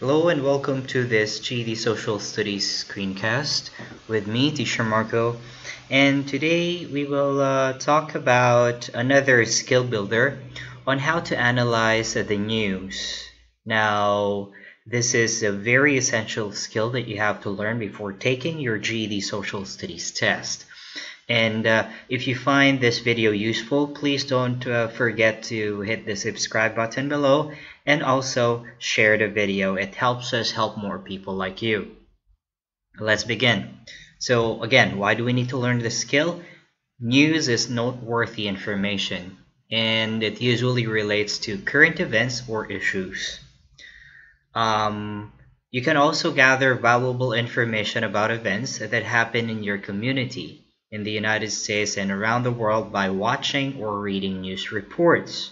Hello and welcome to this GD Social Studies screencast with me, Teacher Marco. And today we will talk about another skill builder on how to analyze the news. Now, this is a very essential skill that you have to learn before taking your GED Social Studies test. And if you find this video useful, please don't forget to hit the subscribe button below and also share the video. It helps us help more people like you. Let's begin. So again, why do we need to learn this skill? News is noteworthy information, and it usually relates to current events or issues. You can also gather valuable information about events that happen in your community, in the United States and around the world by watching or reading news reports.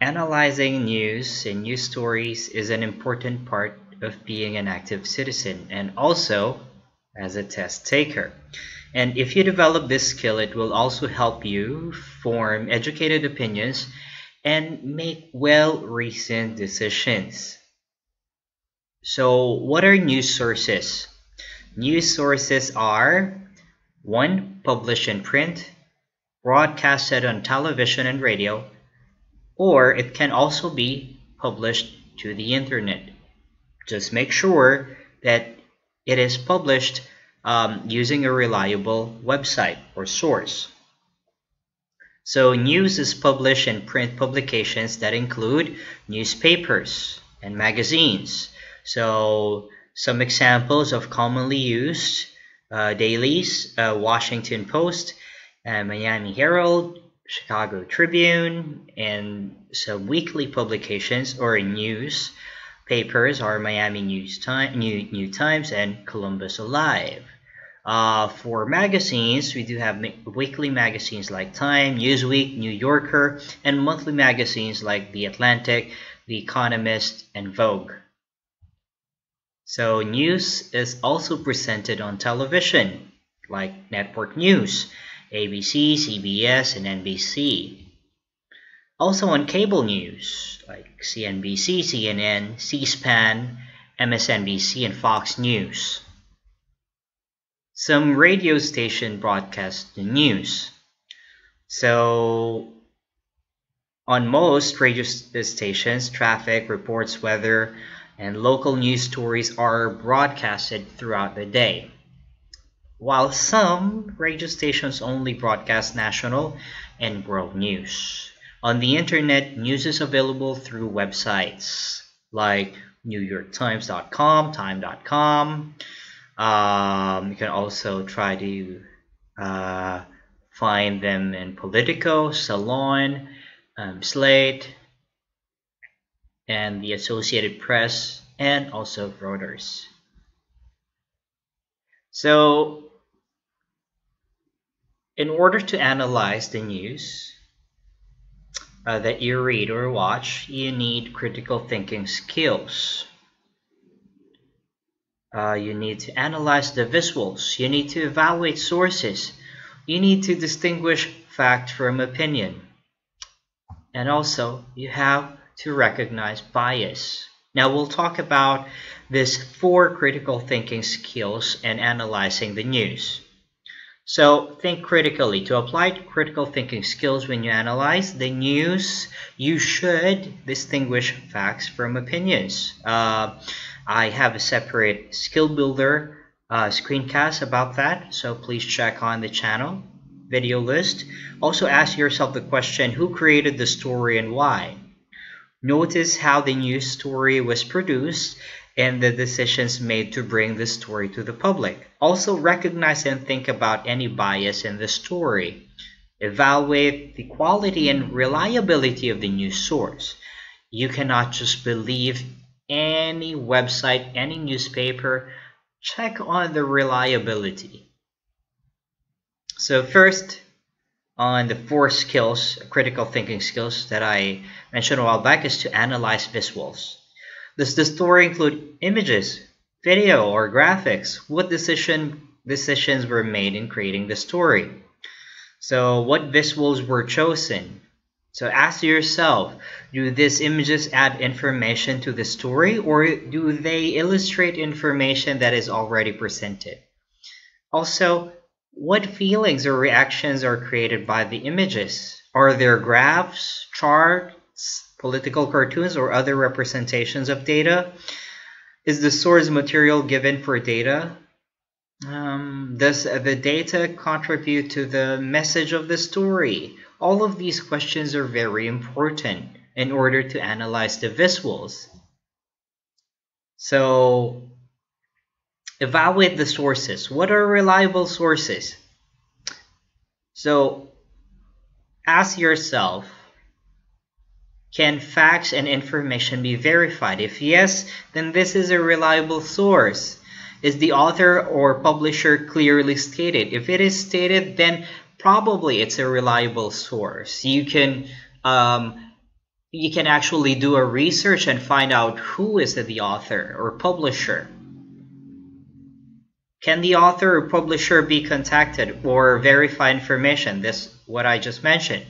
Analyzing news and news stories is an important part of being an active citizen and also as a test taker. And if you develop this skill, it will also help you form educated opinions and make well-reasoned decisions. So, what are news sources? News sources are 1. Published in print, broadcasted on television and radio, or it can also be published to the internet. Just make sure that it is published using a reliable website or source. So news is published in print publications that include newspapers and magazines. So some examples of commonly used dailies, Washington Post, Miami Herald, Chicago Tribune, and some weekly publications or news papers are Miami New Times and Columbus Alive. For magazines, we do have weekly magazines like Time, Newsweek, New Yorker, and monthly magazines like The Atlantic, The Economist, and Vogue. So news is also presented on television, like network news, ABC, CBS, and NBC. Also on cable news, like CNBC, CNN, C-SPAN, MSNBC, and Fox News. Some radio station broadcast the news. So on most radio stations, traffic reports, weather, and local news stories are broadcasted throughout the day, while some radio stations only broadcast national and world news. On the internet, news is available through websites like NewYorkTimes.com, Time.com. You can also try to find them in Politico, Salon, Slate, and the Associated Press, and also Reuters. So, in order to analyze the news that you read or watch, you need critical thinking skills. You need to analyze the visuals. You need to evaluate sources. You need to distinguish fact from opinion. And also, you have to recognize bias. Now we'll talk about these 4 critical thinking skills and analyzing the news. So think critically. To apply critical thinking skills when you analyze the news, you should distinguish facts from opinions. I have a separate skill builder screencast about that, so please check on the channel video list. Also ask yourself the question, who created the story and why? Notice how the news story was produced and the decisions made to bring the story to the public. Also recognize and think about any bias in the story. Evaluate the quality and reliability of the news source. You cannot just believe any website, any newspaper. Check on the reliability. So first, on the 4 skills, critical thinking skills that I mentioned a while back, is to analyze visuals. Does the story include images, video, or graphics? What decisions were made in creating the story? So what visuals were chosen? So ask yourself, do these images add information to the story, or do they illustrate information that is already presented? Also, what feelings or reactions are created by the images? Are there graphs, charts, political cartoons, or other representations of data? Is the source material given for data? Does the data contribute to the message of the story? All of these questions are very important in order to analyze the visuals. So, evaluate the sources. What are reliable sources? So, ask yourself, can facts and information be verified? If yes, then this is a reliable source. Is the author or publisher clearly stated? If it is stated, then probably it's a reliable source. You can actually do a research and find out who is the author or publisher. Can the author or publisher be contacted or verify information? This what I just mentioned.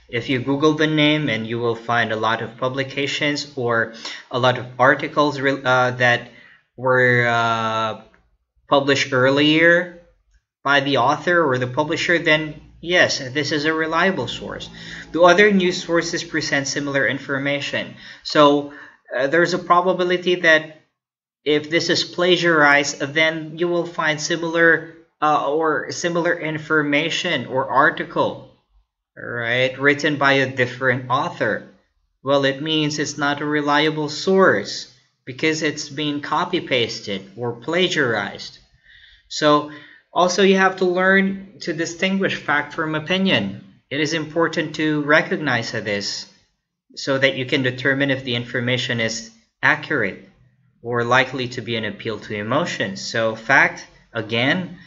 If you Google the name, and you will find a lot of publications or a lot of articles that were published earlier by the author or the publisher, then yes, this is a reliable source. Do other news sources present similar information? So there's a probability that if this is plagiarized, then you will find similar information or article, right, written by a different author. Well, it means it's not a reliable source because it's being copy-pasted or plagiarized. So also you have to learn to distinguish fact from opinion. It is important to recognize this so that you can determine if the information is accurate or likely to be an appeal to emotions. So fact, again,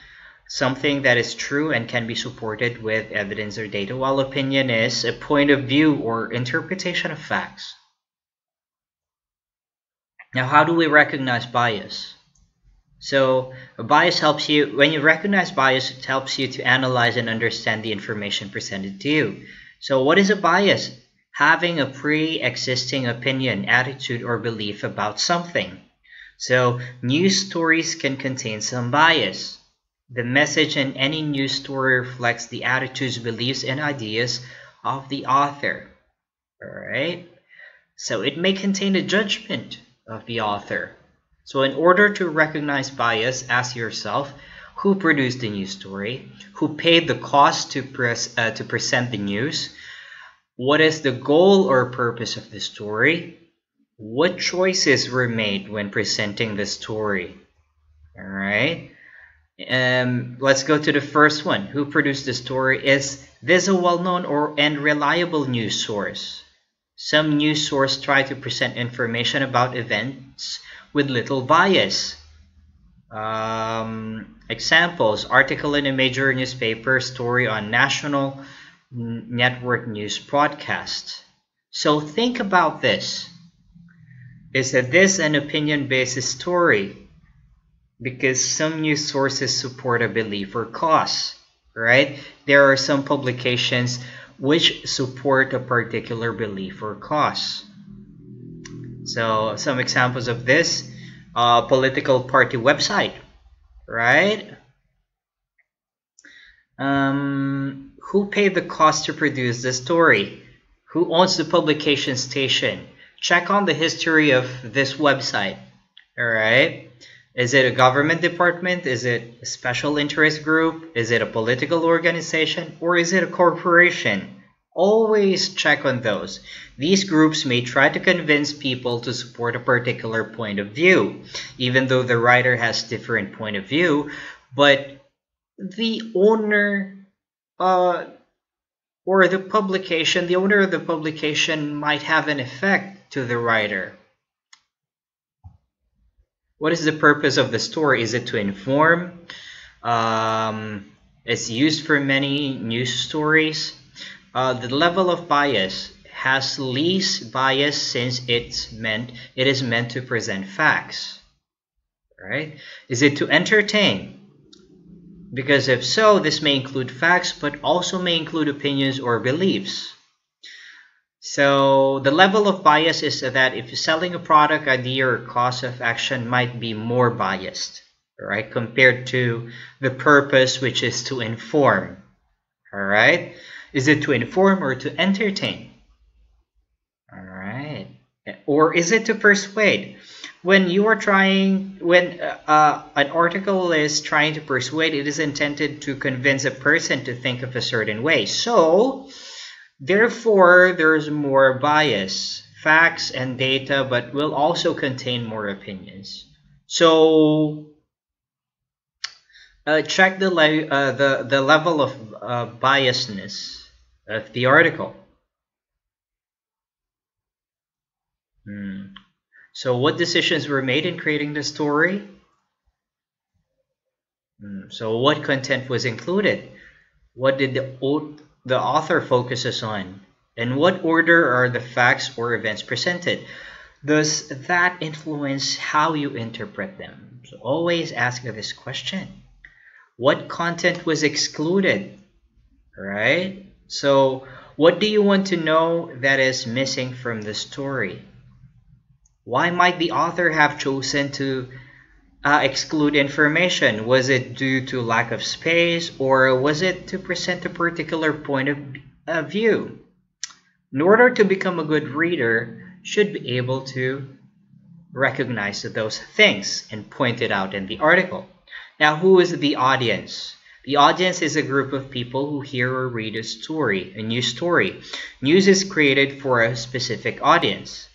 something that is true and can be supported with evidence or data, while opinion is a point of view or interpretation of facts. Now, how do we recognize bias? So a bias helps you, when you recognize bias, it helps you to analyze and understand the information presented to you. So what is a bias? Having a pre-existing opinion, attitude, or belief about something. So news stories can contain some bias. The message in any news story reflects the attitudes, beliefs, and ideas of the author. All right? So it may contain a judgment of the author. So in order to recognize bias, ask yourself, who produced the news story? Who paid the cost to present the news? What is the goal or purpose of the story? What choices were made when presenting the story? All right. Let's go to the first one. Who produced the story? Is this a well-known and reliable news source? Some news sources try to present information about events with little bias. Examples: article in a major newspaper, story on national network news broadcast. So think about this. Is this an opinion-based story? Because some news sources support a belief or cause, right? There are some publications which support a particular belief or cause. So some examples of this, political party website, right? Who paid the cost to produce the story? Who owns the publication station? Check on the history of this website, all right? Is it a government department? Is it a special interest group? Is it a political organization? Or is it a corporation? Always check on those. These groups may try to convince people to support a particular point of view, even though the writer has different point of view, but the owner or the publication, the owner of the publication might have an effect to the writer. What is the purpose of the story? Is it to inform? It's used for many news stories. The level of bias has least bias since it is meant to present facts. Right? Is it to entertain? Because if so, this may include facts, but also may include opinions or beliefs. So the level of bias is that if you're selling a product, idea, or cause of action might be more biased, right, compared to the purpose, which is to inform. All right, is it to inform or to entertain? All right, or is it to persuade? When you are trying, when an article is trying to persuade, it is intended to convince a person to think of a certain way. So therefore, there's more bias, facts and data, but will also contain more opinions. So check the level of biasness of the article. So what decisions were made in creating the story? So what content was included? What did the author focuses on? In what order are the facts or events presented? Does that influence how you interpret them? So always ask this question. What content was excluded? Right? So what do you want to know that is missing from the story? Why might the author have chosen to exclude information? Was it due to lack of space, or was it to present a particular point of view? In order to become a good reader, should be able to recognize those things and point it out in the article. Now, who is the audience? The audience is a group of people who hear or read a story, a news story. News is created for a specific audience.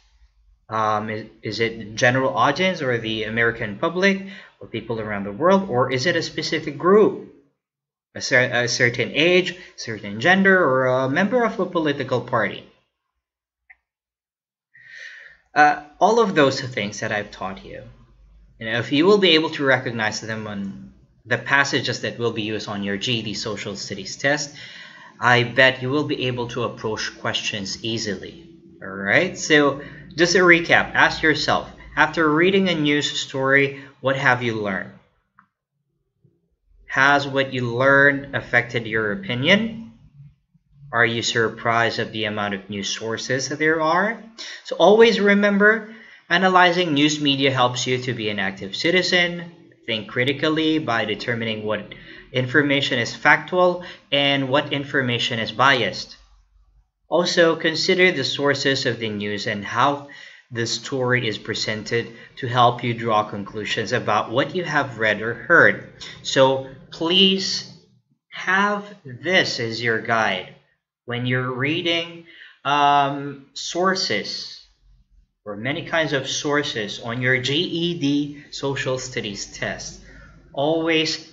Is it the general audience or the American public or people around the world, or is it a specific group, a certain age, certain gender, or a member of a political party? All of those things that I've taught you, if you will be able to recognize them on the passages that will be used on your GED Social Studies test, I bet you will be able to approach questions easily. All right, so just a recap, ask yourself, after reading a news story, what have you learned? Has what you learned affected your opinion? Are you surprised at the amount of news sources that there are? So always remember, analyzing news media helps you to be an active citizen. Think critically by determining what information is factual and what information is biased. Also, consider the sources of the news and how the story is presented to help you draw conclusions about what you have read or heard. So please have this as your guide when you're reading sources or many kinds of sources on your GED Social Studies test. Always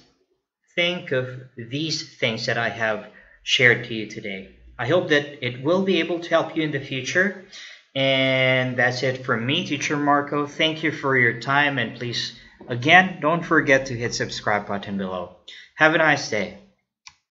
think of these things that I have shared to you today. I hope that it will be able to help you in the future. And that's it from me, Teacher Marco. Thank you for your time, and please, again, don't forget to hit subscribe button below. Have a nice day.